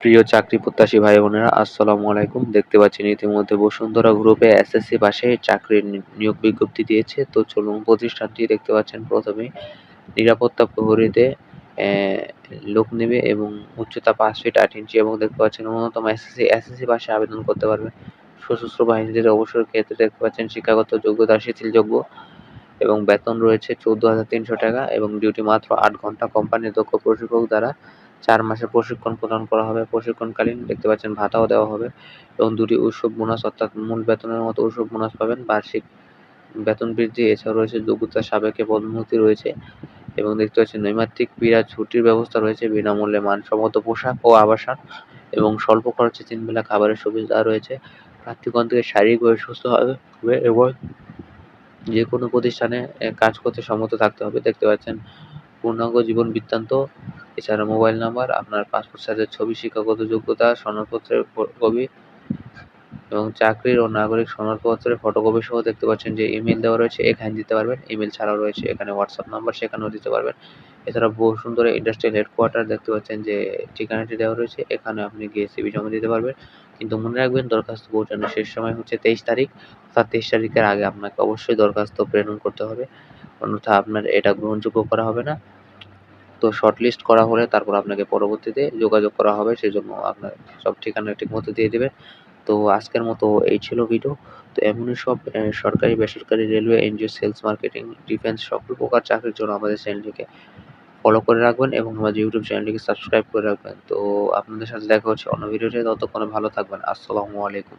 প্রিয় চাকরি প্রত্যাশী ভাই বোনেরা, আসসালামু আলাইকুম। দেখতে পাচ্ছেন ইতিমধ্যে বসুন্ধরা গ্রুপে এসএসসি পাশে চাকরির নিয়োগ বিজ্ঞপ্তি দিয়েছে। তো চলুন, প্রতিষ্ঠানটি দেখতে পাচ্ছেন প্রথমেই নিরাপত্তা প্রহরীতে লোক নেবে এবং উচ্চতা 5 ফিট 8 ইঞ্চি, এবং দেখতে পাচ্ছেন ন্যূনতম এসএসসি পাশে আবেদন করতে পারবেন। সশস্ত্র বাহিনীদের অবসর ক্ষেত্রে দেখতে পাচ্ছেন শিক্ষাগত যোগ্যতা শিথিলযোগ্য, এবং বেতন রয়েছে 14,300 টাকা, এবং ডিউটি মাত্র 8 ঘন্টা। কোম্পানির দক্ষ প্রশিক্ষক দ্বারা 4 মাসের প্রশিক্ষণ প্রদান করা হবে। প্রশিক্ষণকালীন দেখতে পাচ্ছেন ভাতাও দেওয়া হবে, এবং 2টি উৎসব বোনাস, অর্থাৎ মূল বেতনের মতো উৎসব বোনাস পাবেন, বার্ষিক বেতন বৃদ্ধি, এছাড়াও রয়েছে যোগ্যতার সাপেক্ষে পদোন্নতি রয়েছে, এবং দেখতে পাচ্ছেন নৈমিত্তিক ক্রীড়া ছুটির ব্যবস্থা রয়েছে, বিনামূল্যে মানসম্মত পোশাক ও আবাসন, এবং স্বল্প খরচে 3 বেলা খাবারের সুবিধা রয়েছে। প্রার্থীগণকে শারীরিকভাবে সুস্থ হবে এবং যেকোনো প্রতিষ্ঠানে কাজ করতে সম্মত থাকতে হবে। দেখতে পাচ্ছেন পূর্ণাঙ্গ জীবন বৃত্তান্ত, এছাড়া মোবাইল নাম্বার, আপনার পাসপোর্ট সাইজের ছবি, শিক্ষাগত যোগ্যতা, সনদপত্রের কপি, এবং চাকরির ও নাগরিক সনদপত্রের ফটোকপি সহ দেখতে পাচ্ছেন যে ইমেইল দেওয়া রয়েছে, এখানে দিতে পারবেন। ইমেইল ছাড়াও রয়েছে এখানে হোয়াটসঅ্যাপ নাম্বার, সেখানেও দিতে পারবেন। এছাড়া বসুন্ধরা ইন্ডাস্ট্রিয়াল হেডকোয়ার্টার দেখতে পাচ্ছেন যে ঠিকানাটি দেওয়া রয়েছে, এখানে আপনি গিয়ে সিভি জমা দিতে পারবেন। কিন্তু মনে রাখবেন, দরখাস্ত পৌঁছানোর শেষ সময় হচ্ছে 23 তারিখ, অর্থাৎ 23 তারিখের আগে আপনাকে অবশ্যই দরখাস্ত প্রেরণ করতে হবে, অন্যথা আপনার এটা গ্রহণযোগ্য করা হবে না। তো শর্টলিস্ট করা হলে তারপর আপনাকে পরবর্তীতে যোগাযোগ করা হবে, সেজন্য আপনার সব ঠিকানা ঠিকমতো দিয়ে দিবেন। তো আজকের মতো এই ছিল ভিডিও। তো এমনই সব সরকারি, বেসরকারি, railway, NGO, sales, marketing, defence সকল প্রকার চাকরির জন্য আমাদের চ্যানেলটিকে ফলো করে রাখবেন, এবং আমাদের ইউটিউব চ্যানেলটিকে সাবস্ক্রাইব করে রাখবেন। তো আপনাদের সাথে দেখা হচ্ছে অন্য ভিডিওতে। ততক্ষণে ভালো থাকবেন। আসসালামু আলাইকুম।